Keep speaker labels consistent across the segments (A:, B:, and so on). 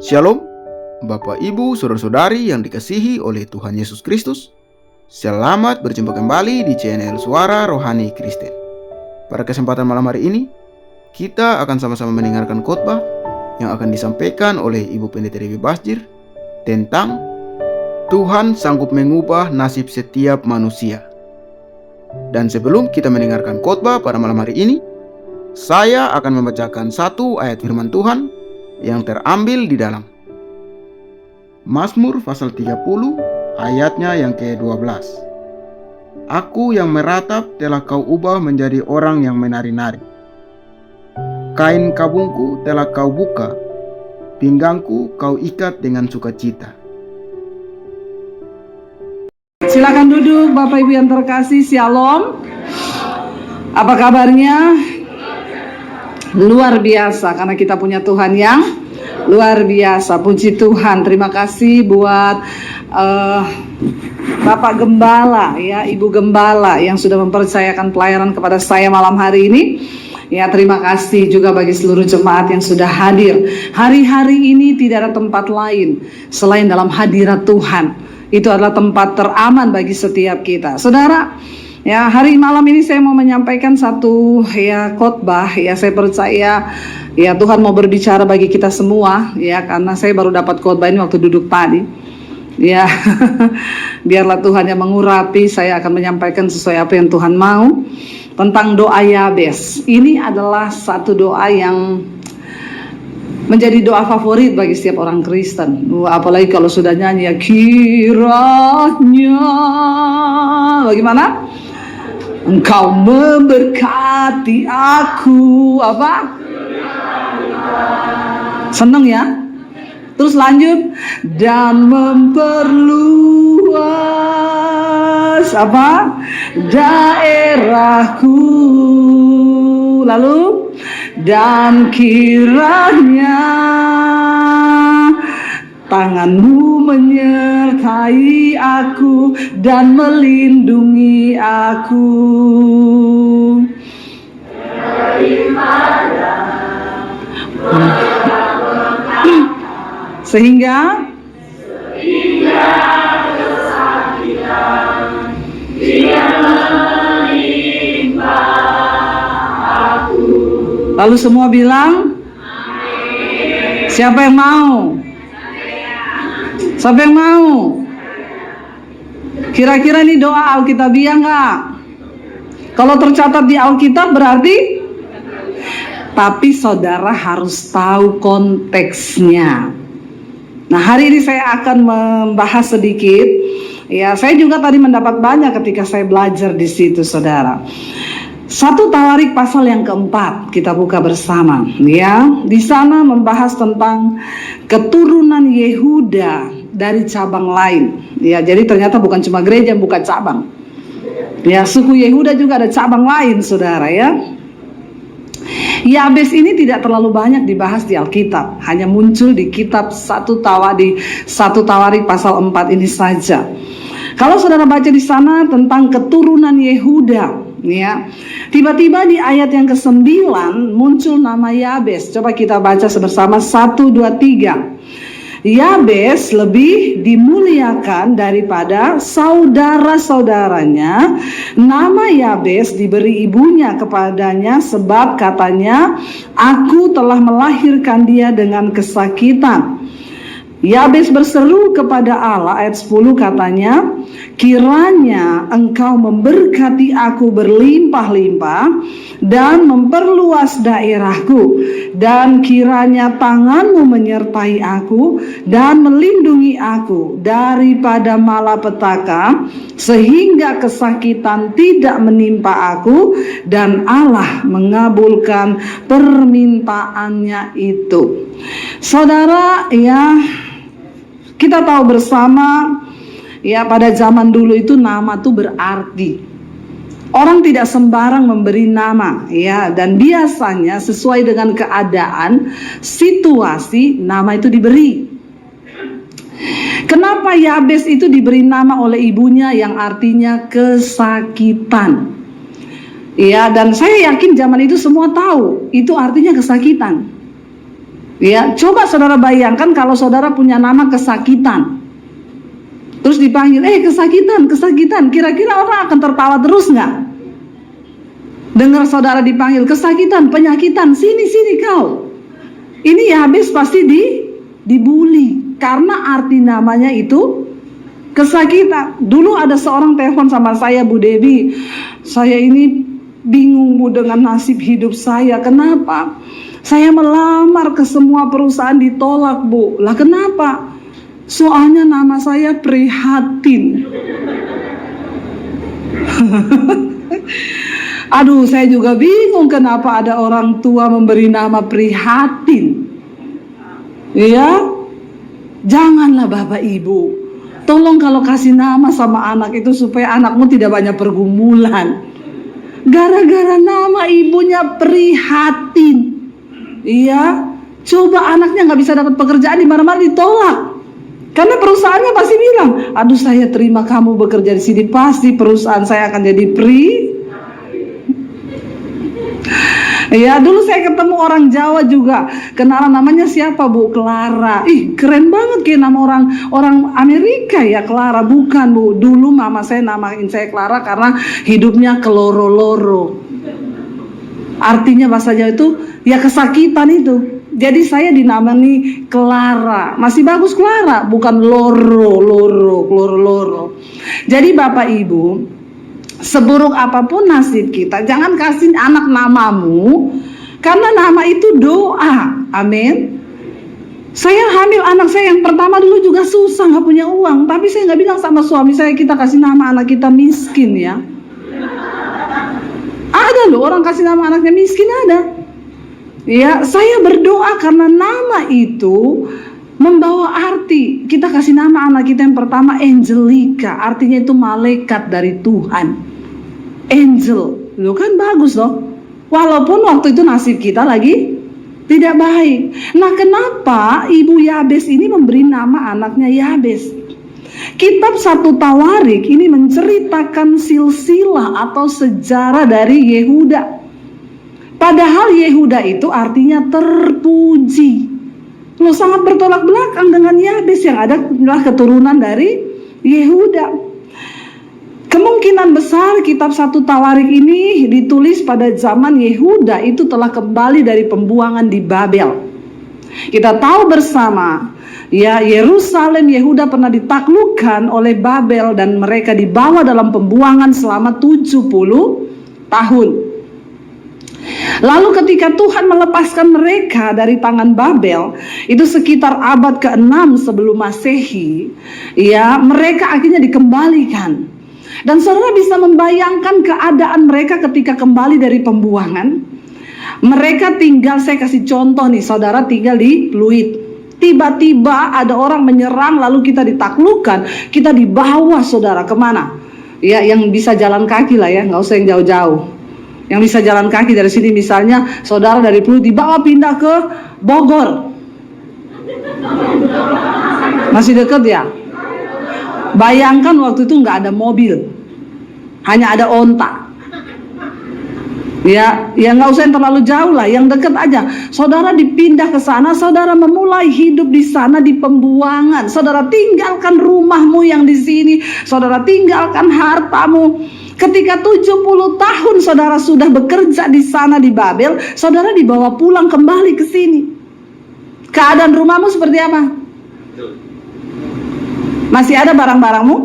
A: Shalom, Bapak Ibu, Saudara-saudari yang dikasihi oleh Tuhan Yesus Kristus. Selamat berjumpa kembali di channel Suara Rohani Kristen. Pada kesempatan malam hari ini, kita akan sama-sama mendengarkan khotbah yang akan disampaikan oleh Ibu Pendeta Dewi Basjir tentang Tuhan sanggup mengubah nasib setiap manusia. Dan sebelum kita mendengarkan khotbah pada malam hari ini, saya akan membacakan satu ayat firman Tuhan yang terambil di dalam Mazmur pasal 30 ayatnya yang ke-12. Aku yang meratap telah kau ubah menjadi orang yang menari-nari. Kain kabungku telah kau buka, pinggangku kau ikat dengan sukacita.
B: Silakan duduk Bapak Ibu yang terkasih. Shalom. Apa kabarnya? Luar biasa, karena kita punya Tuhan yang luar biasa. Puji Tuhan. Terima kasih buat Bapak Gembala, ya, Ibu Gembala yang sudah mempercayakan pelayanan kepada saya malam hari ini. Ya, terima kasih juga bagi seluruh jemaat yang sudah hadir. Hari-hari ini tidak ada tempat lain selain dalam hadirat Tuhan. Itu adalah tempat teraman bagi setiap kita. Saudara, ya, hari malam ini saya mau menyampaikan satu khotbah. Ya, saya percaya ya Tuhan mau berbicara bagi kita semua, ya, karena saya baru dapat khotbah ini waktu duduk tadi. Ya, biarlah Tuhan yang mengurapi, saya akan menyampaikan sesuai apa yang Tuhan mau tentang doa Yabes. Ini adalah satu doa yang menjadi doa favorit bagi setiap orang Kristen. Apalagi kalau sudah nyanyi ya, kiranya bagaimana? Engkau memberkati aku, apa? Seneng ya? Terus lanjut, dan memperluas apa? Daerahku. Lalu, dan kiranya tanganmu menyertai aku dan melindungi aku. Sehingga kesakitan tidak menimpa aku. Lalu semua bilang, amin. Siapa yang mau? Siapa yang mau? Kira-kira ini doa Alkitabiah enggak? Kalau tercatat di Alkitab berarti, tapi saudara harus tahu konteksnya. Nah, hari ini saya akan membahas sedikit. Ya, saya juga tadi mendapat banyak ketika saya belajar di situ, saudara. 1 Tawarik pasal yang keempat kita buka bersama. Ya, di sana membahas tentang keturunan Yehuda dari cabang lain. Ya, jadi ternyata bukan cuma gereja, bukan cabang. Ya, suku Yehuda juga ada cabang lain, saudara, ya. Yabes ini tidak terlalu banyak dibahas di Alkitab, hanya muncul di kitab 1 Tawarik pasal 4 ini saja. Kalau saudara baca di sana tentang keturunan Yehuda, ya, tiba-tiba di ayat yang ke-9 muncul nama Yabes. Coba kita baca bersama 1, 2, 3. Yabes lebih dimuliakan daripada saudara-saudaranya. Nama Yabes diberi ibunya kepadanya sebab katanya, aku telah melahirkan dia dengan kesakitan. Yabes berseru kepada Allah, ayat 10 katanya, kiranya engkau memberkati aku berlimpah-limpah dan memperluas daerahku, dan kiranya tanganmu menyertai aku dan melindungi aku daripada malapetaka, sehingga kesakitan tidak menimpa aku, dan Allah mengabulkan permintaannya itu. Saudara, ya, kita tahu bersama, ya, pada zaman dulu itu nama itu berarti. Orang tidak sembarang memberi nama, ya, dan biasanya sesuai dengan keadaan, situasi, nama itu diberi. Kenapa Yabes itu diberi nama oleh ibunya yang artinya kesakitan? Ya, dan saya yakin zaman itu semua tahu itu artinya kesakitan. Ya, coba saudara bayangkan kalau saudara punya nama Kesakitan. Terus dipanggil, kesakitan, kesakitan. Kira-kira orang akan tertawa terus nggak? Dengar saudara dipanggil kesakitan, penyakitan, sini kau. Ini Yabes pasti dibully karena arti namanya itu kesakitan. Dulu ada seorang telepon sama saya, Bu Dewi, saya ini bingung Bu dengan nasib hidup saya. Kenapa? Saya melamar ke semua perusahaan ditolak, Bu. Lah kenapa? Soalnya nama saya Prihatin. Aduh, saya juga bingung kenapa ada orang tua memberi nama Prihatin. Ya, janganlah Bapak Ibu. Tolong kalau kasih nama sama anak itu supaya anakmu tidak banyak pergumulan. Gara-gara nama ibunya Prihatin. Iya, coba anaknya nggak bisa dapat pekerjaan, di mana-mana ditolak. Karena perusahaannya pasti bilang, aduh saya terima kamu bekerja di sini, pasti perusahaan saya akan jadi Ya, dulu saya ketemu orang Jawa juga, kenalan namanya siapa, Bu? Clara. Ih, keren banget kayak nama orang Amerika ya, Clara. Bukan, Bu. Dulu mama saya namain saya Clara karena hidupnya keloro-loro. Artinya bahasa Jawa itu ya kesakitan itu. Jadi saya dinamai Clara. Masih bagus Clara, bukan loro. Jadi Bapak Ibu, seburuk apapun nasib kita, jangan kasih anak namamu, karena nama itu doa. Amin. Saya hamil anak saya yang pertama dulu juga susah, nggak punya uang, tapi saya nggak bilang sama suami saya kita kasih nama anak kita miskin ya. Ada loh orang kasih nama anaknya miskin, ada. Ya, saya berdoa karena nama itu membawa arti. Kita kasih nama anak kita yang pertama Angelica, artinya itu malaikat dari Tuhan. Angel, lo kan bagus loh. Walaupun waktu itu nasib kita lagi tidak baik. Nah, kenapa Ibu Yabes ini memberi nama anaknya Yabes? Kitab 1 Tawarik ini menceritakan silsilah atau sejarah dari Yehuda. Padahal Yehuda itu artinya terpuji. Lo sangat bertolak belakang dengan Yabes yang adalah keturunan dari Yehuda. Kemungkinan besar kitab 1 Tawarik ini ditulis pada zaman Yehuda itu telah kembali dari pembuangan di Babel. Kita tahu bersama ya, Yerusalem Yehuda pernah ditaklukkan oleh Babel dan mereka dibawa dalam pembuangan selama 70 tahun. Lalu ketika Tuhan melepaskan mereka dari tangan Babel, itu sekitar abad ke-6 sebelum Masehi, ya, mereka akhirnya dikembalikan. Dan saudara bisa membayangkan keadaan mereka ketika kembali dari pembuangan. Mereka tinggal, saya kasih contoh nih, saudara tinggal di Pluit. Tiba-tiba ada orang menyerang, lalu kita ditaklukkan, kita dibawa saudara kemana? Ya, yang bisa jalan kaki lah ya, nggak usah yang jauh-jauh. Yang bisa jalan kaki dari sini, misalnya saudara dari Pluit dibawa pindah ke Bogor. Masih dekat ya? Bayangkan waktu itu nggak ada mobil, hanya ada onta. Ya nggak usah yang terlalu jauh lah, yang dekat aja. Saudara dipindah ke sana, saudara memulai hidup di sana di pembuangan. Saudara tinggalkan rumahmu yang di sini, saudara tinggalkan hartamu. Ketika 70 tahun saudara sudah bekerja di sana di Babel, saudara dibawa pulang kembali ke sini. Keadaan rumahmu seperti apa? Masih ada barang-barangmu?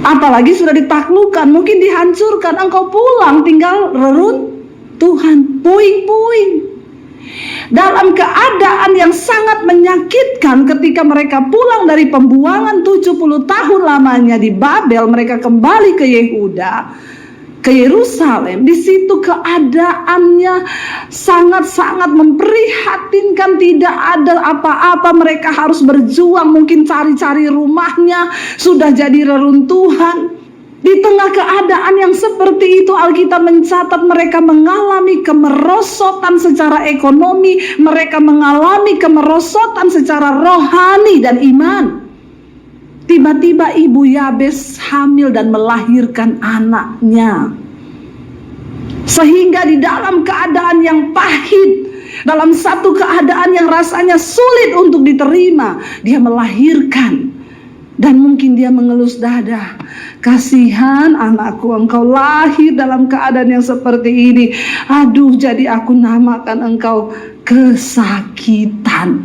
B: Apalagi sudah ditaklukkan, mungkin dihancurkan, engkau pulang tinggal reruntuhan, puing-puing. Dalam keadaan yang sangat menyakitkan ketika mereka pulang dari pembuangan 70 tahun lamanya di Babel, mereka kembali ke Yehuda, ke Yerusalem. Di situ keadaannya sangat-sangat memprihatinkan, tidak ada apa-apa, mereka harus berjuang, mungkin cari-cari rumahnya sudah jadi reruntuhan. Di tengah keadaan yang seperti itu, Alkitab mencatat mereka mengalami kemerosotan secara ekonomi, mereka mengalami kemerosotan secara rohani dan iman. Tiba-tiba Ibu Yabes hamil dan melahirkan anaknya. Sehingga di dalam keadaan yang pahit, dalam satu keadaan yang rasanya sulit untuk diterima, dia melahirkan. Dan mungkin dia mengelus dada, kasihan anakku, engkau lahir dalam keadaan yang seperti ini. Aduh, jadi aku namakan engkau kesakitan.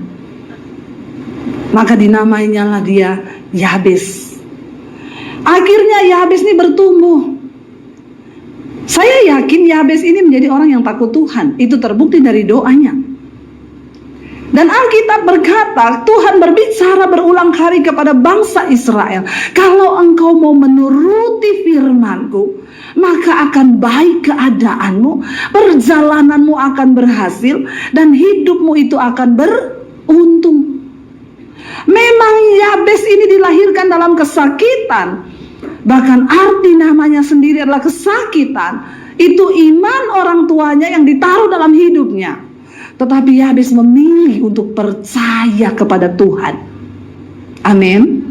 B: Maka dinamainyalah dia Yabes. Akhirnya Yabes ini bertumbuh. Saya yakin Yabes ini menjadi orang yang takut Tuhan. Itu terbukti dari doanya. Dan Alkitab berkata, Tuhan berbicara berulang kali kepada bangsa Israel, kalau engkau mau menuruti firman-Ku, maka akan baik keadaanmu, perjalananmu akan berhasil, dan hidupmu itu akan beruntung. Memang Yabes ini dilahirkan dalam kesakitan. Bahkan arti namanya sendiri adalah kesakitan. Itu iman orang tuanya yang ditaruh dalam hidupnya. Tetapi Yabes memilih untuk percaya kepada Tuhan. Amin.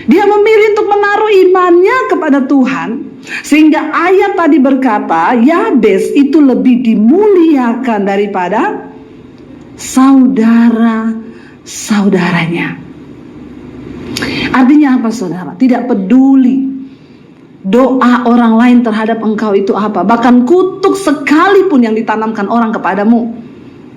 B: Dia memilih untuk menaruh imannya kepada Tuhan. Sehingga ayat tadi berkata, Yabes itu lebih dimuliakan daripada saudara-saudaranya. Artinya apa, saudara? Tidak peduli doa orang lain terhadap engkau itu apa. Bahkan kutuk sekalipun yang ditanamkan orang kepadamu.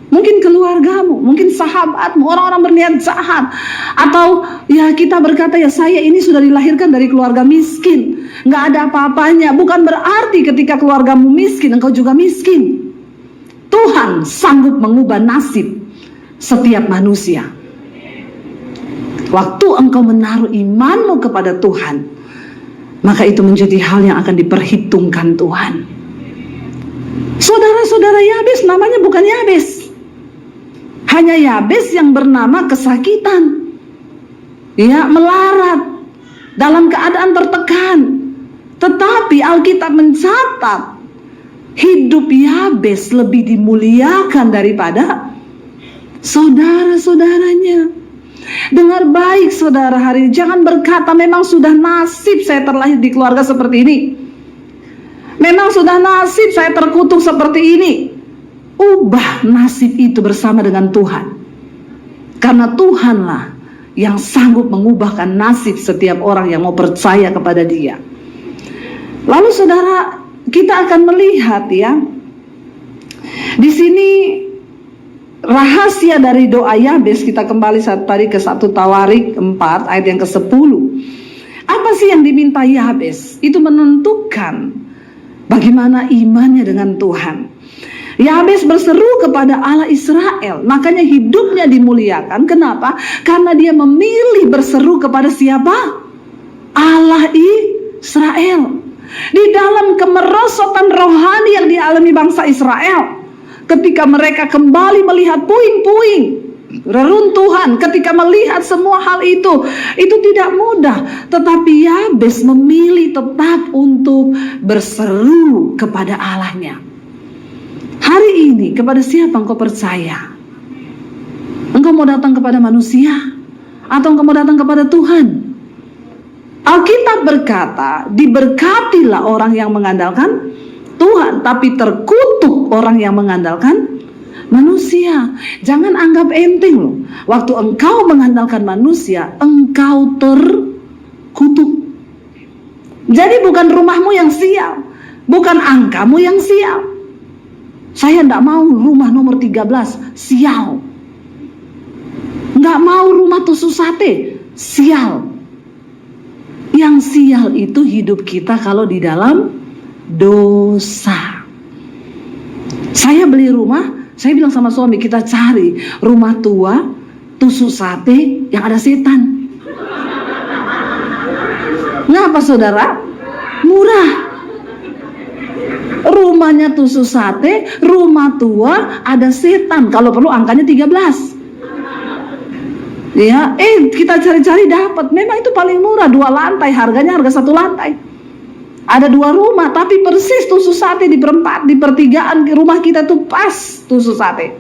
B: Mungkin keluargamu, mungkin sahabatmu, orang-orang berniat jahat. Atau ya kita berkata, ya saya ini sudah dilahirkan dari keluarga miskin, nggak ada apa-apanya. Bukan berarti ketika keluargamu miskin, engkau juga miskin. Tuhan sanggup mengubah nasib setiap manusia. Waktu engkau menaruh imanmu kepada Tuhan, maka itu menjadi hal yang akan diperhitungkan Tuhan. Saudara-saudara Yabes namanya bukan Yabes. Hanya Yabes yang bernama kesakitan. Ya, melarat, dalam keadaan tertekan. Tetapi Alkitab mencatat hidup Yabes lebih dimuliakan daripada saudara-saudaranya. Dengar baik saudara hari ini, jangan berkata memang sudah nasib saya terlahir di keluarga seperti ini. Memang sudah nasib saya terkutuk seperti ini. Ubah nasib itu bersama dengan Tuhan. Karena Tuhanlah yang sanggup mengubahkan nasib setiap orang yang mau percaya kepada Dia. Lalu saudara, kita akan melihat ya, di sini rahasia dari doa Yabes. Kita kembali tadi ke 1 Tawarik 4 ayat yang ke-10. Apa sih yang diminta Yabes? Itu menentukan bagaimana imannya dengan Tuhan. Yabes berseru kepada Allah Israel, makanya hidupnya dimuliakan. Kenapa? Karena dia memilih berseru kepada siapa? Allah Israel. Di dalam kemerosotan rohani yang dialami bangsa Israel, ketika mereka kembali melihat puing-puing reruntuhan, ketika melihat semua hal itu tidak mudah. Tetapi Yabes memilih tetap untuk berseru kepada Allahnya. Hari ini kepada siapa engkau percaya? Engkau mau datang kepada manusia atau engkau mau datang kepada Tuhan? Alkitab berkata, diberkatilah orang yang mengandalkan Tuhan, tapi terkutuk orang yang mengandalkan manusia. Jangan anggap enteng loh. Waktu engkau mengandalkan manusia, engkau terkutuk. Jadi bukan rumahmu yang sial, bukan angkamu yang sial. Saya tidak mau rumah nomor 13, sial. Nggak mau rumah tusuk sate, sial. Yang sial itu hidup kita kalau di dalam dosa. Saya beli rumah, saya bilang sama suami, kita cari rumah tua, tusuk sate yang ada setan. Ngapa saudara? Murah. Rumahnya tusuk sate, rumah tua, ada setan. Kalau perlu angkanya 13. Ya, kita cari-cari dapat. Memang itu paling murah, 2 lantai, harganya harga 1 lantai. Ada 2 rumah, tapi persis tusuk sate di perempat, di pertigaan rumah kita tuh pas tusuk sate.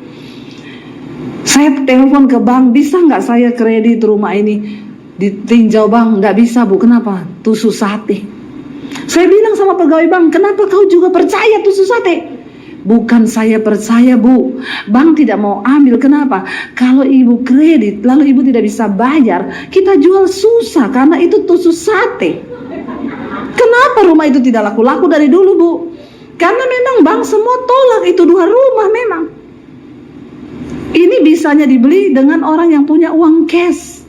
B: Saya telepon ke bank, bisa nggak saya kredit rumah ini ditinjau bang? Nggak bisa bu, kenapa? Tusuk sate. Saya bilang sama pegawai bank, kenapa kau juga percaya tusuk sate? Bukan saya percaya, Bu, bank tidak mau ambil. Kenapa? Kalau ibu kredit lalu ibu tidak bisa bayar, kita jual susah karena itu tusuk sate. Kenapa rumah itu tidak laku-laku dari dulu, Bu? Karena memang bank semua tolak itu 2 rumah memang. Ini bisanya dibeli dengan orang yang punya uang cash.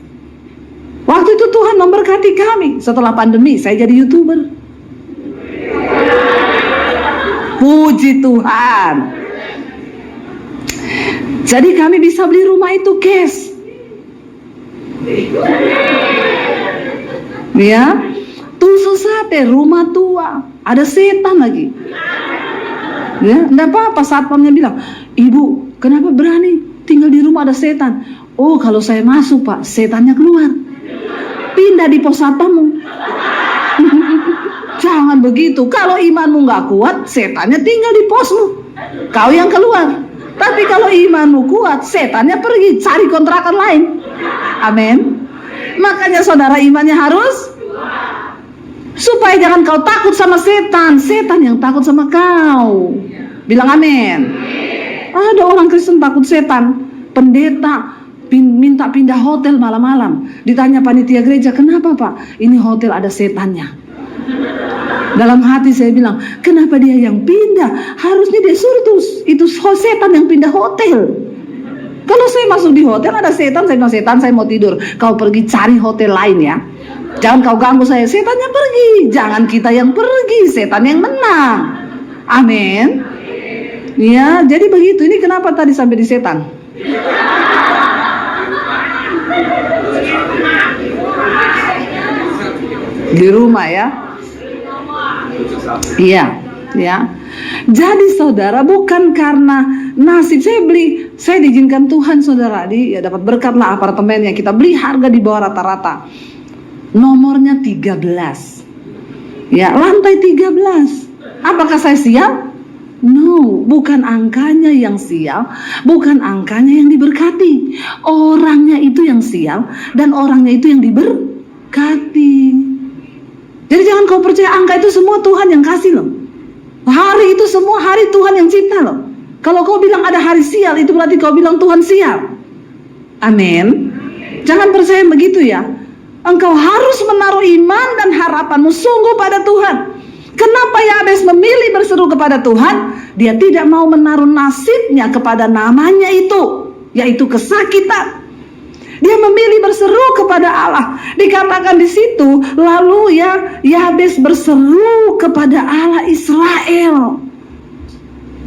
B: Waktu itu Tuhan memberkati kami. Setelah pandemi saya jadi YouTuber. Puji Tuhan. Jadi kami bisa beli rumah itu cash. Ya, tusuk sate, rumah tua, ada setan lagi. Ya, enggak apa-apa, satpamnya bilang, "Ibu, kenapa berani tinggal di rumah ada setan?" "Oh, kalau saya masuk, Pak, setannya keluar. Pindah di pos satpammu." Jangan begitu. Kalau imanmu nggak kuat, setannya tinggal di posmu, kau yang keluar. Tapi kalau imanmu kuat, setannya pergi cari kontrakan lain. Amin. Makanya saudara, imannya harus supaya jangan kau takut sama setan. Setan yang takut sama kau. Bilang amin. Ada orang Kristen takut setan. Pendeta minta pindah hotel malam-malam. Ditanya panitia gereja, "Kenapa, Pak? Ini hotel ada setannya." Dalam hati saya bilang, kenapa dia yang pindah? Harusnya dia suruh itu setan yang pindah hotel. Kalau saya masuk di hotel ada setan, saya bilang, "Setan, saya mau tidur. Kau pergi cari hotel lain ya. Jangan kau ganggu saya." Setannya pergi. Jangan kita yang pergi, setan yang menang. Amin. Ya, jadi begitu. Ini kenapa tadi sampai di setan? Di rumah ya. Iya, ya. Jadi saudara, bukan karena nasib saya beli, saya diizinkan Tuhan saudara, dapat berkat lah apartemen yang kita beli harga di bawah rata-rata. Nomornya 13. Ya, lantai 13. Apakah saya sial? No, bukan angkanya yang sial, bukan angkanya yang diberkati. Orangnya itu yang sial dan orangnya itu yang diberkati. Jadi jangan kau percaya angka itu semua Tuhan yang kasih loh. Hari itu semua hari Tuhan yang cipta loh. Kalau kau bilang ada hari sial, itu berarti kau bilang Tuhan sial. Amin. Jangan percaya begitu ya. Engkau harus menaruh iman dan harapanmu sungguh pada Tuhan. Kenapa Yabes memilih berseru kepada Tuhan? Dia tidak mau menaruh nasibnya kepada namanya itu, yaitu kesakitan. Dia memilih berseru kepada Allah. Dikatakan di situ, lalu ya Yabes berseru kepada Allah Israel.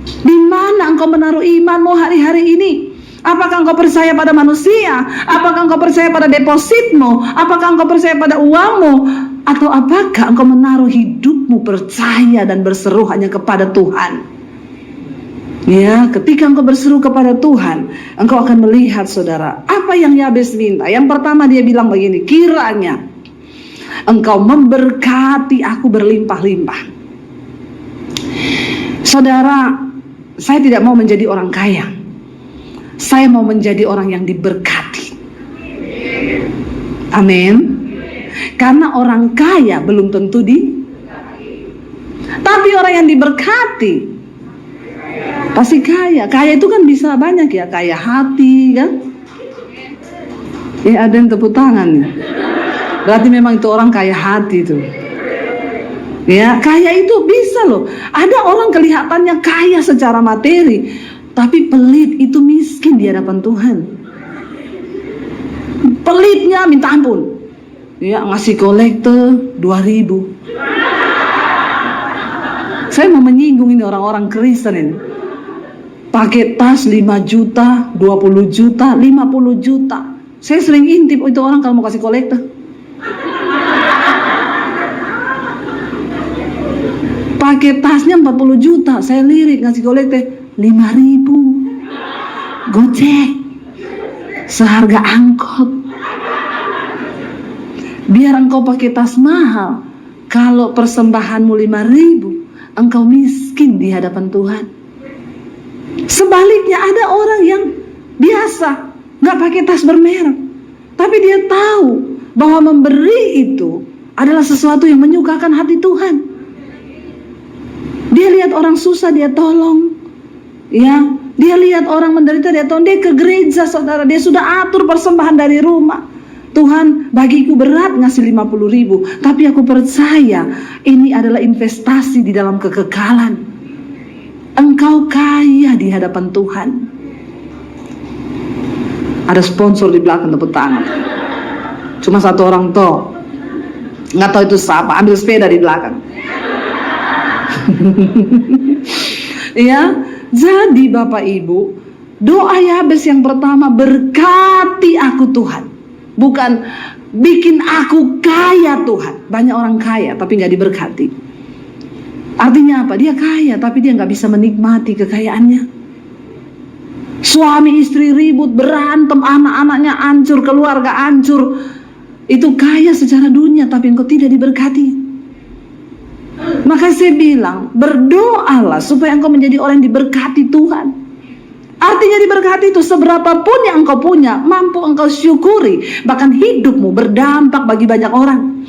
B: Di mana engkau menaruh imanmu hari-hari ini? Apakah engkau percaya pada manusia? Apakah engkau percaya pada depositmu? Apakah engkau percaya pada uangmu? Atau apakah engkau menaruh hidupmu percaya dan berseru hanya kepada Tuhan? Ya, ketika engkau berseru kepada Tuhan, engkau akan melihat saudara, apa yang Yabes minta. Yang pertama dia bilang begini, kiranya engkau memberkati aku berlimpah-limpah. Saudara, saya tidak mau menjadi orang kaya. Saya mau menjadi orang yang diberkati. Amin. Karena orang kaya belum tentu tapi orang yang diberkati pasti kaya. Kaya itu kan bisa banyak ya, kaya hati kan. Ada yang tepuk tangan. Berarti memang itu orang kaya hati itu. Ya, kaya itu bisa loh. Ada orang kelihatannya kaya secara materi, tapi pelit, itu miskin di hadapan Tuhan. Pelitnya minta ampun. Ya, ngasih kolektor 2.000. Saya mau menyinggung ini orang-orang Kristen ini. Pakai tas 5 juta, 20 juta, 50 juta. Saya sering intip itu orang kalau mau kasih kolektor. Pakai tasnya 40 juta, saya lirik ngasih kolektor 5.000. Gocek. Seharga angkot. Biar engkau pakai tas mahal, kalau persembahanmu 5.000, engkau miskin di hadapan Tuhan. Sebaliknya ada orang yang biasa, gak pakai tas bermerek, tapi dia tahu bahwa memberi itu adalah sesuatu yang menyukakan hati Tuhan. Dia lihat orang susah, dia tolong. Ya, dia lihat orang menderita, dia tahu, dia ke gereja saudara, dia sudah atur persembahan dari rumah. Tuhan, bagiku berat ngasih 50.000, tapi aku percaya ini adalah investasi di dalam kekekalan. Engkau kaya di hadapan Tuhan. Ada sponsor di belakang, tepuk tangan. Cuma satu orang toh, nggak tahu itu siapa, ambil sepeda di belakang. Ya, jadi Bapak Ibu, doa Yabes yang pertama, berkati aku Tuhan, bukan bikin aku kaya Tuhan. Banyak orang kaya tapi nggak diberkati. Artinya apa? Dia kaya tapi dia nggak bisa menikmati kekayaannya. Suami istri ribut, berantem, anak-anaknya hancur, keluarga hancur. Itu kaya secara dunia tapi engkau tidak diberkati. Maka saya bilang, berdoalah supaya engkau menjadi orang yang diberkati Tuhan. Artinya diberkati itu seberapapun yang engkau punya, mampu engkau syukuri. Bahkan hidupmu berdampak bagi banyak orang.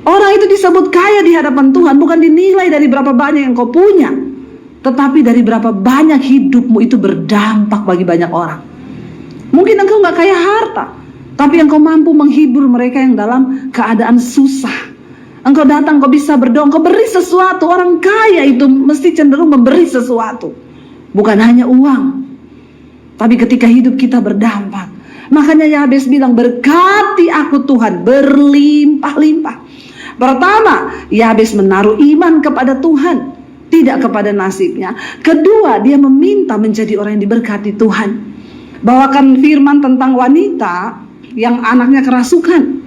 B: Orang itu disebut kaya di hadapan Tuhan bukan dinilai dari berapa banyak yang engkau punya, tetapi dari berapa banyak hidupmu itu berdampak bagi banyak orang. Mungkin engkau gak kaya harta, tapi engkau mampu menghibur mereka yang dalam keadaan susah. Engkau datang, kau bisa berdoa, kau beri sesuatu. Orang kaya itu mesti cenderung memberi sesuatu, bukan hanya uang, tapi ketika hidup kita berdampak. Makanya Yabes bilang, berkati aku Tuhan berlimpah-limpah. Pertama, Yabes menaruh iman kepada Tuhan, tidak kepada nasibnya. Kedua, dia meminta menjadi orang yang diberkati Tuhan. Bawakan firman tentang wanita yang anaknya kerasukan.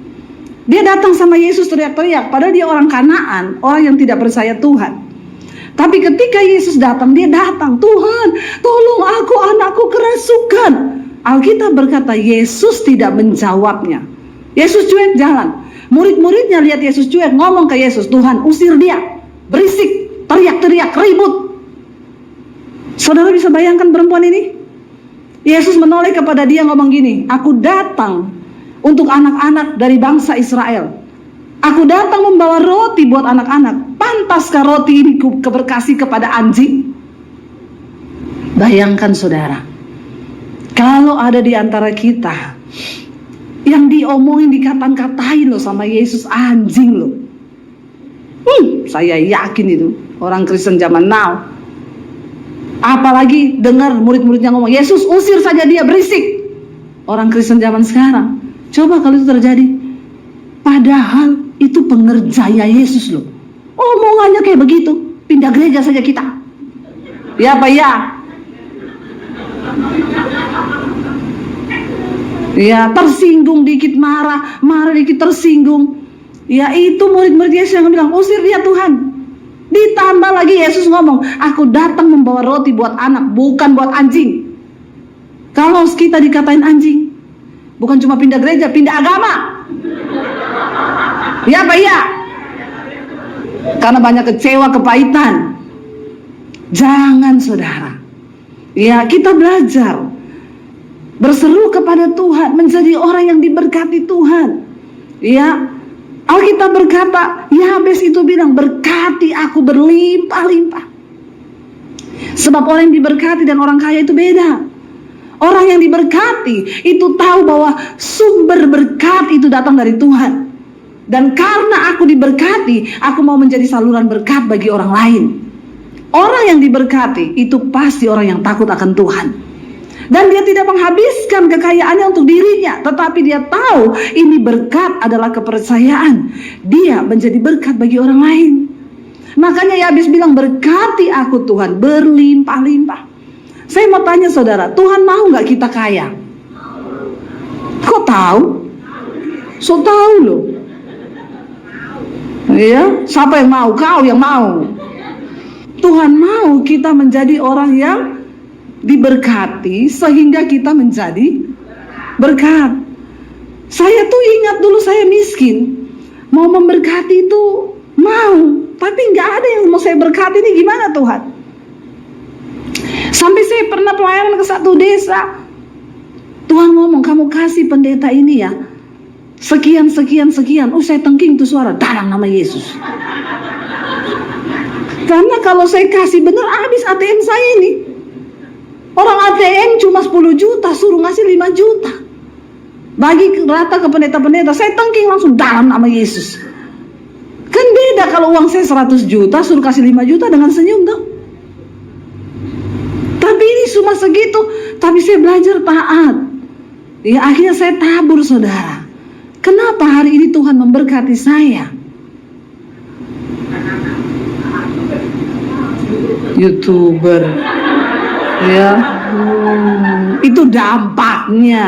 B: Dia datang sama Yesus teriak-teriak, padahal dia orang Kanaan, orang yang tidak percaya Tuhan. Tapi ketika Yesus datang, dia datang, Tuhan, tolong aku, anakku kerasukan. Alkitab berkata, Yesus tidak menjawabnya. Yesus cuek jalan. Murid-muridnya lihat Yesus cuek, ngomong ke Yesus, Tuhan, usir dia, berisik, teriak-teriak, ribut. Saudara bisa bayangkan perempuan ini? Yesus menoleh kepada dia, ngomong gini, aku datang untuk anak-anak dari bangsa Israel. Aku datang membawa roti buat anak-anak. Pantaskah roti ini keberkasih kepada anjing? Bayangkan saudara, kalau ada di antara kita yang diomongin, dikatain loh sama Yesus, anjing loh. Saya yakin itu orang Kristen zaman now. Apalagi dengar murid-muridnya ngomong, Yesus usir saja dia, berisik. Orang Kristen zaman sekarang, coba kalau itu terjadi. Padahal itu pengerjanya Yesus loh. Omongannya kayak begitu, pindah gereja saja kita. Ya Pak ya. Ya, tersinggung dikit marah, marah dikit tersinggung. Ya itu murid-murid Yesus yang bilang, usir dia Tuhan. Ditambah lagi Yesus ngomong, aku datang membawa roti buat anak, bukan buat anjing. Kalau kita dikatain anjing, bukan cuma pindah gereja, pindah agama. Ya Pak ya. Karena banyak kecewa, kepahitan. Jangan saudara. Ya kita belajar berseru kepada Tuhan, menjadi orang yang diberkati Tuhan. Ya, Alkitab berkata, Yabes itu bilang, berkati aku berlimpah-limpah. Sebab orang yang diberkati dan orang kaya itu beda. Orang yang diberkati itu tahu bahwa sumber berkat itu datang dari Tuhan. Dan karena aku diberkati, aku mau menjadi saluran berkat bagi orang lain. Orang yang diberkati itu pasti orang yang takut akan Tuhan. Dan dia tidak menghabiskan kekayaannya untuk dirinya, tetapi dia tahu ini berkat adalah kepercayaan. Dia menjadi berkat bagi orang lain. Makanya Yabes bilang, berkati aku Tuhan berlimpah-limpah. Saya mau tanya saudara, Tuhan mau gak kita kaya? Kok tahu? So tahu loh. Ya, siapa yang mau? Kau yang mau. Tuhan mau kita menjadi orang yang diberkati sehingga kita menjadi berkat. Saya tuh ingat dulu saya miskin, mau memberkati itu mau, tapi nggak ada yang mau saya berkati. Ini gimana Tuhan? Sampai saya pernah pelayanan ke satu desa, Tuhan ngomong, kamu kasih pendeta ini ya sekian sekian sekian. Saya tengking tuh suara, dalam nama Yesus. Karena kalau saya kasih bener, habis ATM saya ini. Orang ATM cuma 10 juta, suruh ngasih 5 juta. Bagi rata ke pendeta-pendeta, saya tengking langsung dalam nama Yesus. Kan beda kalau uang saya 100 juta, suruh kasih 5 juta dengan senyum dong. Tapi ini cuma segitu, tapi saya belajar taat. Ya akhirnya saya tabur, saudara. Kenapa hari ini Tuhan memberkati saya? YouTuber, ya, itu dampaknya.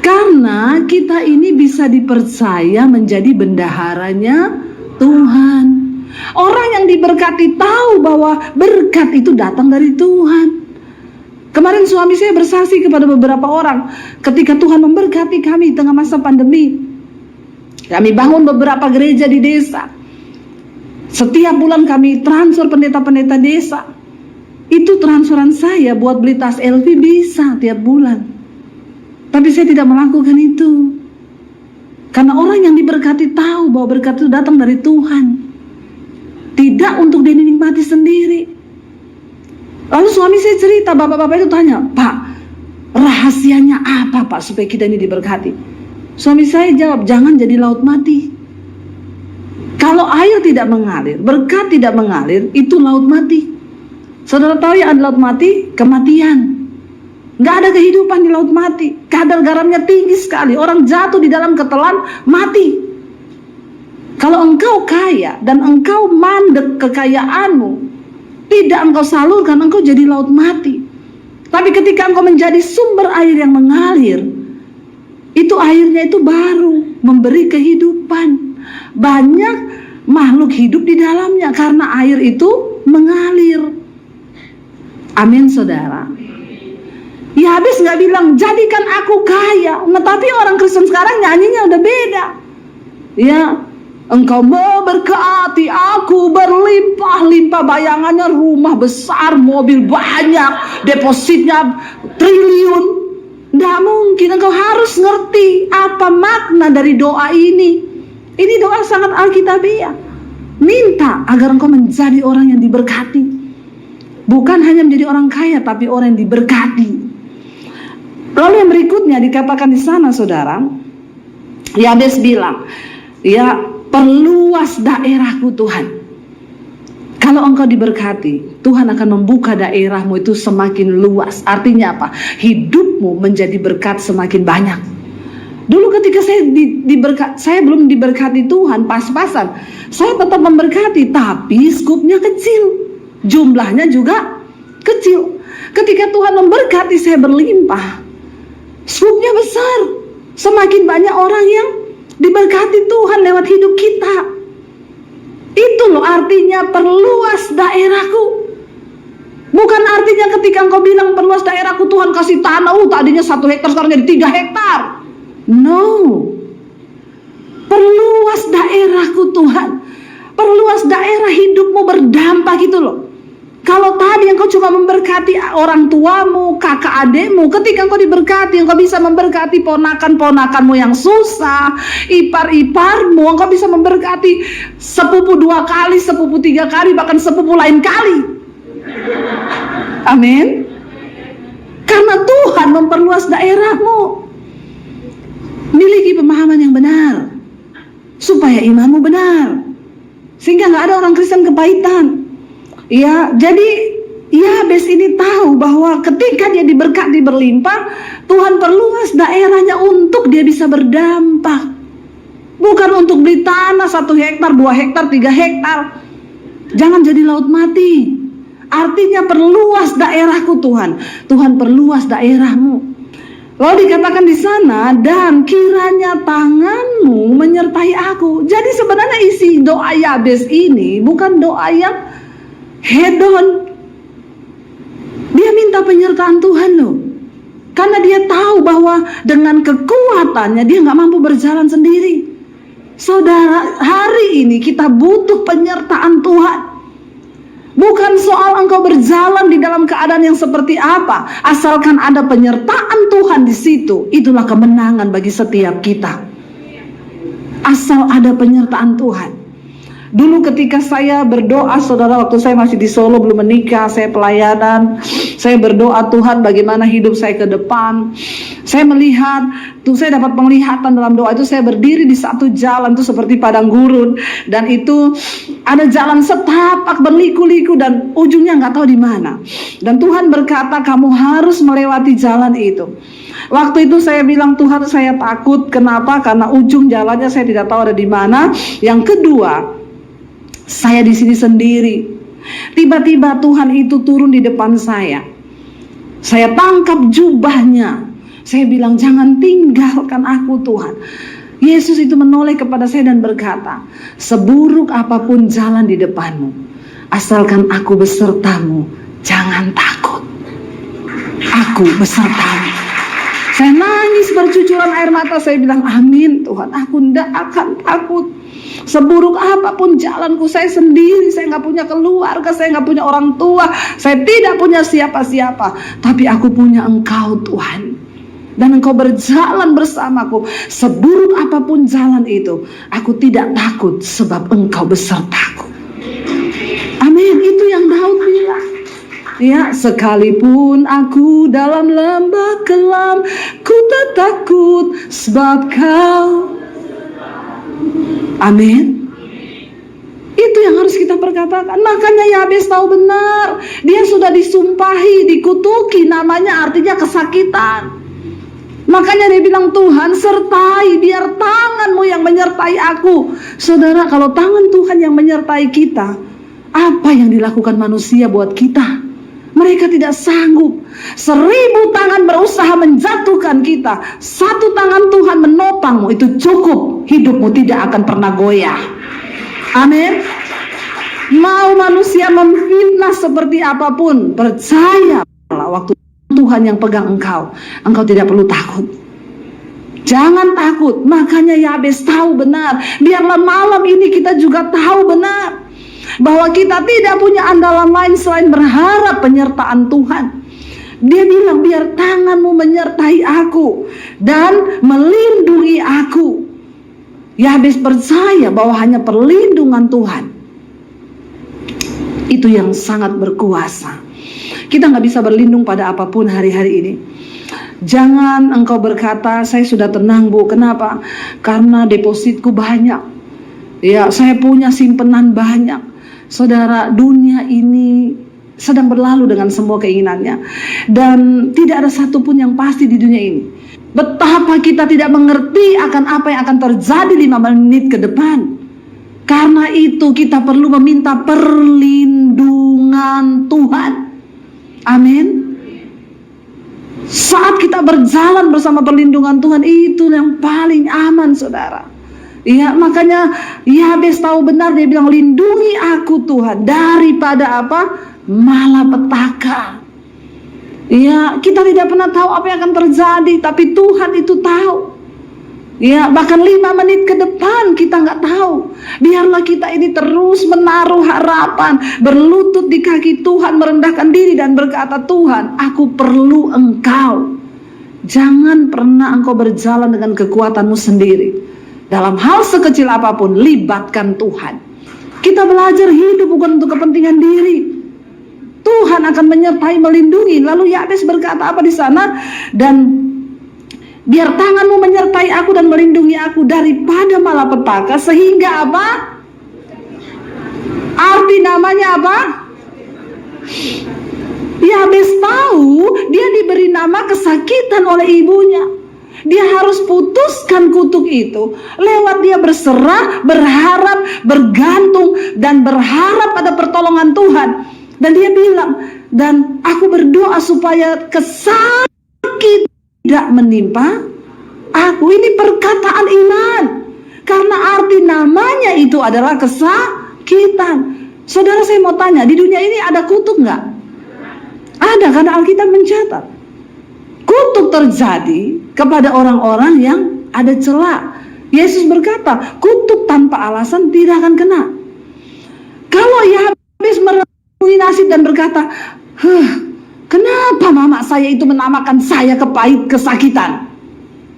B: Karena kita ini bisa dipercaya menjadi bendaharanya Tuhan. Orang yang diberkati tahu bahwa berkat itu datang dari Tuhan. Kemarin suami saya bersaksi kepada beberapa orang ketika Tuhan memberkati kami tengah masa pandemi. Kami bangun beberapa gereja di desa. Setiap bulan kami transfer pendeta-pendeta desa. Itu transferan saya buat beli tas LV bisa tiap bulan. Tapi saya tidak melakukan itu. Karena orang yang diberkati tahu bahwa berkat itu datang dari Tuhan. Tidak untuk dinikmati sendiri. Lalu suami saya cerita, bapak-bapak itu tanya, Pak, rahasianya apa Pak supaya kita ini diberkati? Suami saya jawab, jangan jadi laut mati. Kalau air tidak mengalir, berkat tidak mengalir, itu laut mati. Saudara tahu ya, ada laut mati, kematian. Nggak ada kehidupan di laut mati. Kadar garamnya tinggi sekali. Orang jatuh di dalam ketelan, mati. Kalau engkau kaya dan engkau mandek kekayaanmu, tidak engkau salurkan, engkau jadi laut mati. Tapi ketika engkau menjadi sumber air yang mengalir, itu airnya itu baru memberi kehidupan. Banyak makhluk hidup di dalamnya karena air itu mengalir. Amin, saudara. Ya habis nggak bilang jadikan aku kaya. Nah tapi orang Kristen sekarang nyanyinya udah beda. Ya, engkau memberkati aku berlimpah-limpah. Bayangannya rumah besar, mobil banyak, depositnya triliun. Nggak mungkin. Engkau harus ngerti apa makna dari doa ini. Ini doa sangat alkitabiah. Minta agar engkau menjadi orang yang diberkati. Bukan hanya menjadi orang kaya, tapi orang yang diberkati. Lalu yang berikutnya dikatakan di sana, saudara, Yabes bilang, ya perluas daerahku Tuhan. Kalau engkau diberkati, Tuhan akan membuka daerahmu itu semakin luas. Artinya apa? Hidupmu menjadi berkat semakin banyak. Dulu ketika saya belum diberkati Tuhan pas-pasan, saya tetap memberkati, tapi skupnya kecil, jumlahnya juga kecil. Ketika Tuhan memberkati saya berlimpah, skupnya besar. Semakin banyak orang yang diberkati Tuhan lewat hidup kita. Itu loh artinya perluas daerahku. Bukan artinya ketika engkau bilang perluas daerahku, Tuhan kasih tanah, tadinya 1 hektar sekarang jadi 3 hektar. No. Perluas daerahku Tuhan. Perluas daerah hidupmu berdampak gitu loh. Kalau tadi engkau cuma memberkati orang tuamu, kakak adekmu, ketika engkau diberkati, engkau bisa memberkati ponakan-ponakanmu yang susah, ipar-iparmu, engkau bisa memberkati sepupu 2 kali, sepupu 3 kali, bahkan sepupu lain kali. Amin. Karena Tuhan memperluas daerahmu. Miliki pemahaman yang benar, supaya imanmu benar, sehingga nggak ada orang Kristen kepahitan. Ya, jadi Yabes ini tahu bahwa ketika dia diberkati berlimpah, Tuhan perluas daerahnya untuk dia bisa berdampak. Bukan untuk beli tanah 1 hektar, 2 hektar, 3 hektar. Jangan jadi laut mati. Artinya perluas daerahku Tuhan. Tuhan perluas daerahmu. Lalu dikatakan di sana, dan kiranya tanganmu menyertai aku. Jadi sebenarnya isi doa Yabes ini bukan doa yang hedon. Dia minta penyertaan Tuhan loh. Karena dia tahu bahwa dengan kekuatannya dia nggak mampu berjalan sendiri. Saudara, hari ini kita butuh penyertaan Tuhan. Bukan soal engkau berjalan di dalam keadaan yang seperti apa, asalkan ada penyertaan Tuhan di situ, itulah kemenangan bagi setiap kita. Asal ada penyertaan Tuhan. Dulu ketika saya berdoa, saudara, waktu saya masih di Solo belum menikah, saya pelayanan, saya berdoa, Tuhan bagaimana hidup saya ke depan. Saya melihat, tuh saya dapat penglihatan dalam doa itu, saya berdiri di satu jalan itu seperti padang gurun, dan itu ada jalan setapak berliku-liku dan ujungnya nggak tahu di mana. Dan Tuhan berkata, kamu harus melewati jalan itu. Waktu itu saya bilang, Tuhan saya takut. Kenapa? Karena ujung jalannya saya tidak tahu ada di mana. Yang kedua, saya di sini sendiri. Tiba-tiba Tuhan itu turun di depan saya. Saya tangkap jubahnya. Saya bilang, jangan tinggalkan aku Tuhan. Yesus itu menoleh kepada saya dan berkata, seburuk apapun jalan di depanmu, asalkan aku besertamu, jangan takut. Aku besertamu. Saya nangis bercucuran air mata. Saya bilang, amin Tuhan, aku tidak akan takut. Seburuk apapun jalanku, saya sendiri, saya nggak punya keluarga, saya nggak punya orang tua, saya tidak punya siapa-siapa, tapi aku punya Engkau Tuhan, dan Engkau berjalan bersamaku. Seburuk apapun jalan itu, aku tidak takut sebab Engkau besertaku. Amin. Itu yang Daud bilang. Ya, sekalipun aku dalam lembah kelam, ku tak takut sebab Kau. Amin. Itu yang harus kita perkatakan. Makanya Yabes tahu benar, dia sudah disumpahi, dikutuki, namanya artinya kesakitan. Makanya dia bilang, Tuhan sertai, biar tangan-Mu yang menyertai aku. Saudara, kalau tangan Tuhan yang menyertai kita, apa yang dilakukan manusia buat kita? Mereka tidak sanggup. 1000 tangan berusaha menjatuhkan kita, 1 tangan Tuhan menopangmu, itu cukup. Hidupmu tidak akan pernah goyah. Amin. Mau manusia memfitnah seperti apapun, percayalah waktu Tuhan yang pegang engkau, engkau tidak perlu takut. Jangan takut. Makanya Yabes tahu benar. Biarlah malam ini kita juga tahu benar bahwa kita tidak punya andalan lain selain berharap penyertaan Tuhan. Dia bilang, biar tangan-Mu menyertai aku dan melindungi aku. Yabes percaya bahwa hanya perlindungan Tuhan itu yang sangat berkuasa. Kita nggak bisa berlindung pada apapun hari-hari ini. Jangan engkau berkata, saya sudah tenang Bu. Kenapa? Karena depositku banyak. Ya, saya punya simpenan banyak. Saudara, dunia ini sedang berlalu dengan semua keinginannya, dan tidak ada satupun yang pasti di dunia ini. Betapa kita tidak mengerti akan apa yang akan terjadi 5 menit ke depan. Karena itu kita perlu meminta perlindungan Tuhan. Amin. Saat kita berjalan bersama perlindungan Tuhan, itu yang paling aman, saudara. Ya, makanya Yabes tahu benar, dia bilang, lindungi aku Tuhan daripada apa? Malapetaka. Ya, kita tidak pernah tahu apa yang akan terjadi, tapi Tuhan itu tahu. Ya, bahkan 5 menit ke depan kita nggak tahu. Biarlah kita ini terus menaruh harapan, berlutut di kaki Tuhan, merendahkan diri dan berkata, Tuhan, aku perlu Engkau. Jangan pernah engkau berjalan dengan kekuatanmu sendiri. Dalam hal sekecil apapun, libatkan Tuhan. Kita belajar hidup bukan untuk kepentingan diri. Tuhan akan menyertai, melindungi. Lalu Yabes berkata apa di sana? Dan biar tanganmu menyertai aku dan melindungi aku daripada malapetaka, sehingga apa? Arti namanya apa? Yabes tahu dia diberi nama kesakitan oleh ibunya. Dia harus putuskan kutuk itu lewat dia berserah, berharap, bergantung, dan berharap pada pertolongan Tuhan. Dan dia bilang, dan aku berdoa supaya kesakit tidak menimpa aku. Ini perkataan iman, karena arti namanya itu adalah kesakitan. Saudara, saya mau tanya, di dunia ini ada kutuk nggak? Ada, karena Alkitab mencatat kutuk terjadi kepada orang-orang yang ada celah. Yesus berkata, kutuk tanpa alasan tidak akan kena. Kalau Yabes merenungi nasib dan berkata, kenapa mama saya itu menamakan saya kesakitan?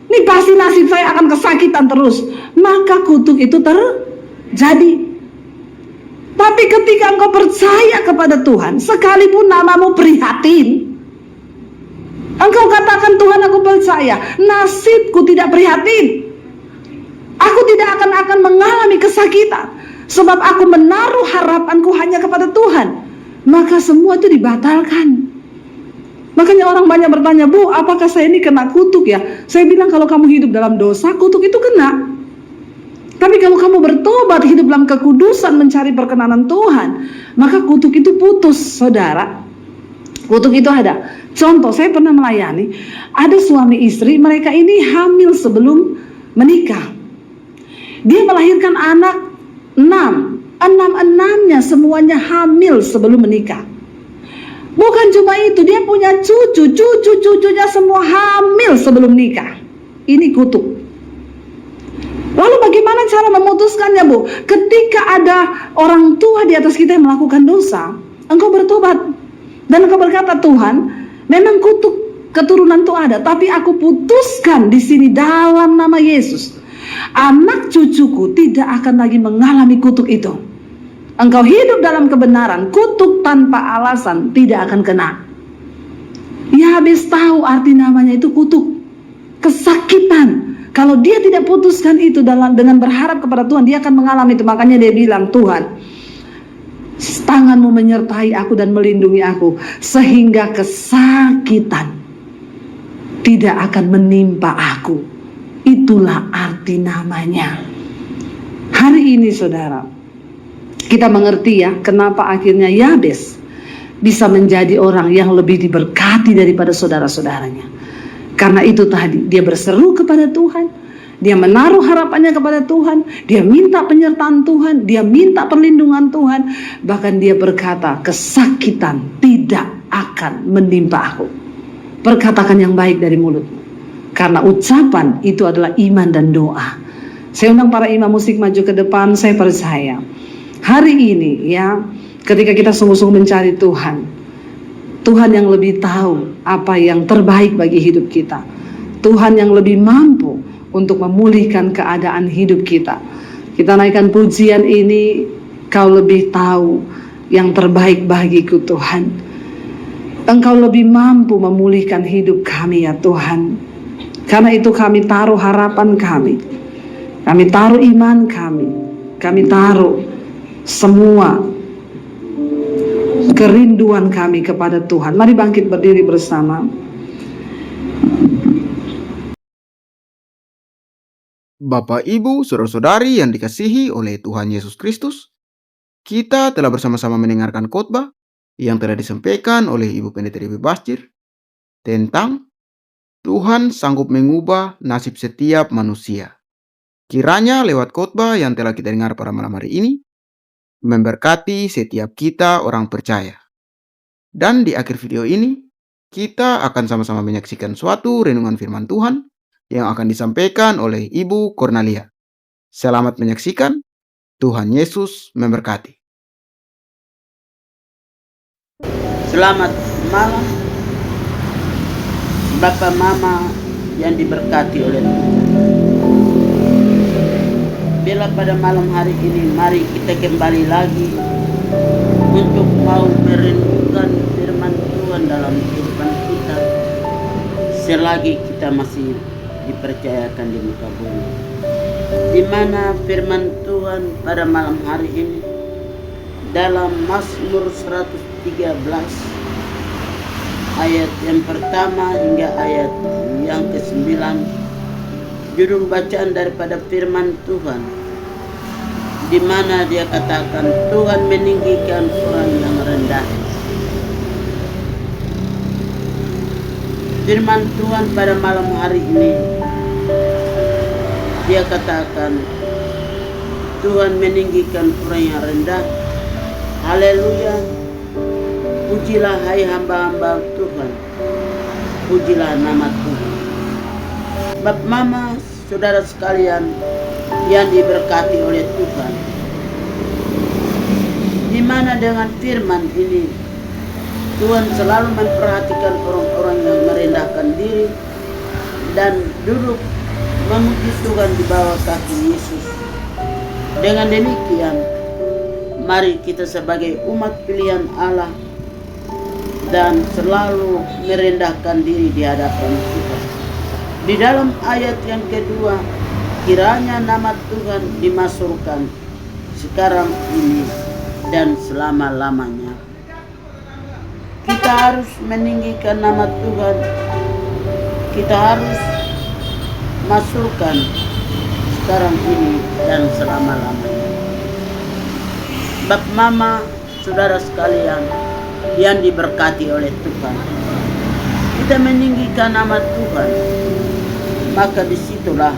B: Ini pasti nasib saya akan kesakitan terus. Maka kutuk itu terjadi. Tapi ketika engkau percaya kepada Tuhan, sekalipun namamu prihatin, engkau katakan, Tuhan aku percaya, nasibku tidak prihatin. Aku tidak akan mengalami kesakitan, sebab aku menaruh harapanku hanya kepada Tuhan. Maka semua itu dibatalkan. Makanya orang banyak bertanya, Bu, apakah saya ini kena kutuk ya? Saya bilang, kalau kamu hidup dalam dosa, kutuk itu kena. Tapi kalau kamu bertobat, hidup dalam kekudusan, mencari perkenanan Tuhan, maka kutuk itu putus, saudara. Kutuk itu ada. Contoh, saya pernah melayani, ada suami istri, mereka ini hamil sebelum menikah. Dia melahirkan anak 6. Enam-enamnya semuanya hamil sebelum menikah. Bukan cuma itu, dia punya cucunya semua hamil sebelum nikah. Ini kutuk. Lalu bagaimana cara memutuskannya, Bu? Ketika ada orang tua di atas kita yang melakukan dosa, engkau bertobat dan engkau berkata, Tuhan, memang kutuk keturunan itu ada, tapi aku putuskan di sini dalam nama Yesus, anak cucuku tidak akan lagi mengalami kutuk itu. Engkau hidup dalam kebenaran, kutuk tanpa alasan tidak akan kena. Yabes tahu arti namanya itu kutuk, kesakitan. Kalau dia tidak putuskan itu dengan berharap kepada Tuhan, dia akan mengalami itu. Makanya dia bilang, Tuhan, tanganmu menyertai aku dan melindungi aku, sehingga kesakitan tidak akan menimpa aku. Itulah arti namanya. Hari ini saudara, kita mengerti ya, kenapa akhirnya Yabes bisa menjadi orang yang lebih diberkati daripada saudara-saudaranya. Karena itu tadi, dia berseru kepada Tuhan, dia menaruh harapannya kepada Tuhan, dia minta penyertaan Tuhan, dia minta perlindungan Tuhan. Bahkan dia berkata, kesakitan tidak akan menimpa aku. Perkatakan yang baik dari mulutmu, karena ucapan itu adalah iman dan doa. Saya undang para imam musik maju ke depan. Saya percaya hari ini ya, ketika kita sungguh-sungguh mencari Tuhan, Tuhan yang lebih tahu apa yang terbaik bagi hidup kita, Tuhan yang lebih mampu untuk memulihkan keadaan hidup kita. Kita naikkan pujian ini, Kau lebih tahu yang terbaik bagiku Tuhan. Engkau lebih mampu memulihkan hidup kami ya Tuhan. Karena itu kami taruh harapan kami taruh iman kami taruh semua kerinduan kami kepada Tuhan. Mari bangkit berdiri bersama.
A: Bapak, Ibu, saudara-saudari yang dikasihi oleh Tuhan Yesus Kristus, kita telah bersama-sama mendengarkan khotbah yang telah disampaikan oleh Ibu Pendeta Dewi Basjir tentang Tuhan sanggup mengubah nasib setiap manusia. Kiranya lewat khotbah yang telah kita dengar pada malam hari ini, memberkati setiap kita orang percaya. Dan di akhir video ini, kita akan sama-sama menyaksikan suatu renungan firman Tuhan yang akan disampaikan oleh Ibu Cornelia. Selamat menyaksikan, Tuhan Yesus memberkati.
C: Selamat malam Bapak Mama yang diberkati oleh Tuhan. Bila pada malam hari ini mari kita kembali lagi untuk mau merenungkan firman Tuhan dalam kehidupan kita selagi kita masih dipercayakan di muka bumi. Di mana firman Tuhan pada malam hari ini dalam Mazmur 113 ayat yang pertama hingga ayat yang ke-9, judul bacaan daripada firman Tuhan, di mana dia katakan Tuhan meninggikan orang yang rendah. Firman Tuhan pada malam hari ini dia katakan Tuhan meninggikan orang yang rendah. Haleluya. Pujilah hai hamba-hamba Tuhan, pujilah nama Tuhan. Bapak Mama, saudara sekalian yang diberkati oleh Tuhan, di mana dengan firman ini Tuhan selalu memperhatikan orang-orang yang merendahkan diri dan duduk memuji Tuhan di bawah kaki Yesus. Dengan demikian mari kita sebagai umat pilihan Allah dan selalu merendahkan diri di hadapan Tuhan. Di dalam ayat yang kedua, kiranya nama Tuhan dimasyhurkan sekarang ini dan selama-lamanya. Kita harus meninggikan nama Tuhan. Kita harus masyhurkan sekarang ini dan selama-lamanya. Bap Mama, saudara sekalian yang diberkati oleh Tuhan, kita meninggikan nama Tuhan, maka disitulah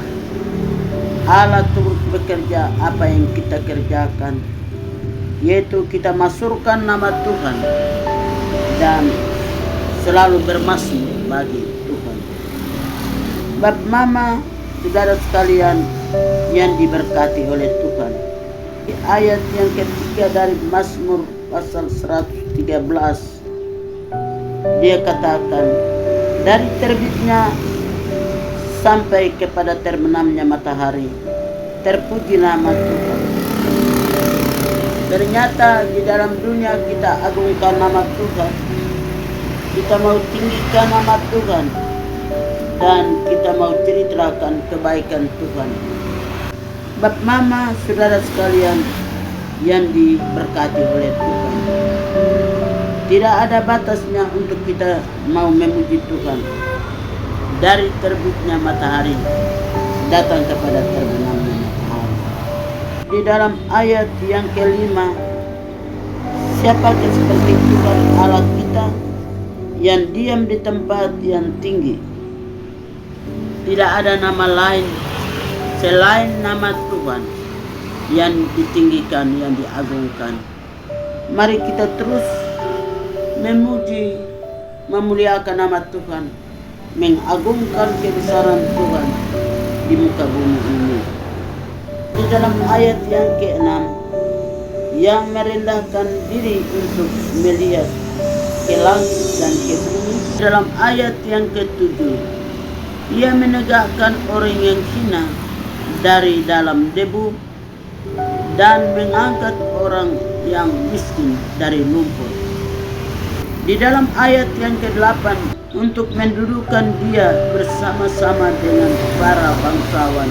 C: Allah turut bekerja apa yang kita kerjakan, yaitu kita masyhurkan nama Tuhan dan selalu bermasmur bagi Tuhan. Bap Mama, saudara sekalian yang diberkati oleh Tuhan, di ayat yang ketiga dari Mazmur pasal 113, dia katakan, dari terbitnya sampai kepada terbenamnya matahari, terpuji nama Tuhan. Ternyata di dalam dunia kita agungkan nama Tuhan, kita mau tinggikan nama Tuhan, dan kita mau ceritakan kebaikan Tuhan. Bap Mama, saudara sekalian yang diberkati oleh Tuhan, tidak ada batasnya untuk kita mau memuji Tuhan. Dari terbitnya matahari datang kepada terbenamnya matahari. Di dalam ayat yang kelima, siapakah seperti Tuhan Allah kita yang diam di tempat yang tinggi. Tidak ada nama lain selain nama Tuhan yang ditinggikan, yang diagungkan. Mari kita terus memuji, memuliakan nama Tuhan, mengagungkan kebesaran Tuhan di muka bumi ini. Di dalam ayat yang ke-6, yang merendahkan diri untuk melihat ke langit dan ke bumi. Dalam ayat yang ke-7, ia menegakkan orang yang hina dari dalam debu dan mengangkat orang yang miskin dari lumpur. Di dalam ayat yang ke-8, untuk mendudukkan dia bersama-sama dengan para bangsawan,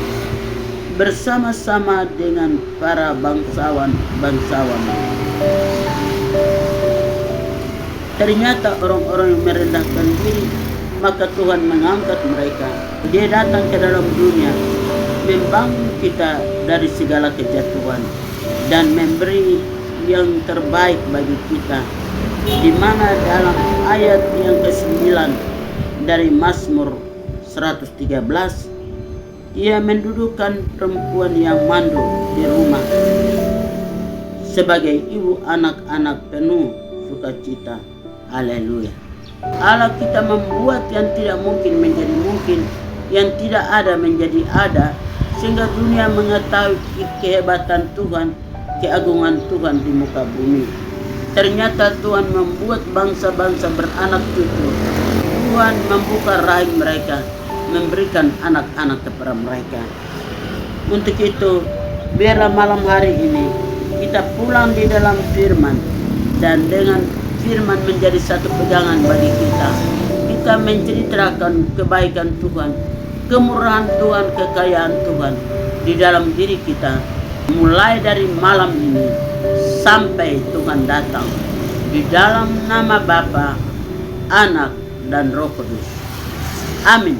C: bersama-sama dengan para bangsawan. Ternyata orang-orang yang merendahkan diri, maka Tuhan mengangkat mereka. Dia datang ke dalam dunia, membangun kita dari segala kejatuhan dan memberi yang terbaik bagi kita. Di mana dalam ayat yang ke-9 dari Mazmur 113, ia mendudukkan perempuan yang mandul di rumah sebagai ibu anak-anak penuh sukacita. Haleluya. Allah kita membuat yang tidak mungkin menjadi mungkin, yang tidak ada menjadi ada, sehingga dunia mengetahui kehebatan Tuhan, keagungan Tuhan di muka bumi. Ternyata Tuhan membuat bangsa-bangsa beranak cucu. Tuhan membuka rahim mereka, memberikan anak-anak kepada mereka. Untuk itu, biarlah malam hari ini kita pulang di dalam firman, dan dengan firman menjadi satu pegangan bagi kita. Kita menceritakan kebaikan Tuhan, kemurahan Tuhan, kekayaan Tuhan di dalam diri kita, mulai dari malam ini sampai Tuhan datang. Di dalam nama Bapa, Anak, dan Roh Kudus. Amin.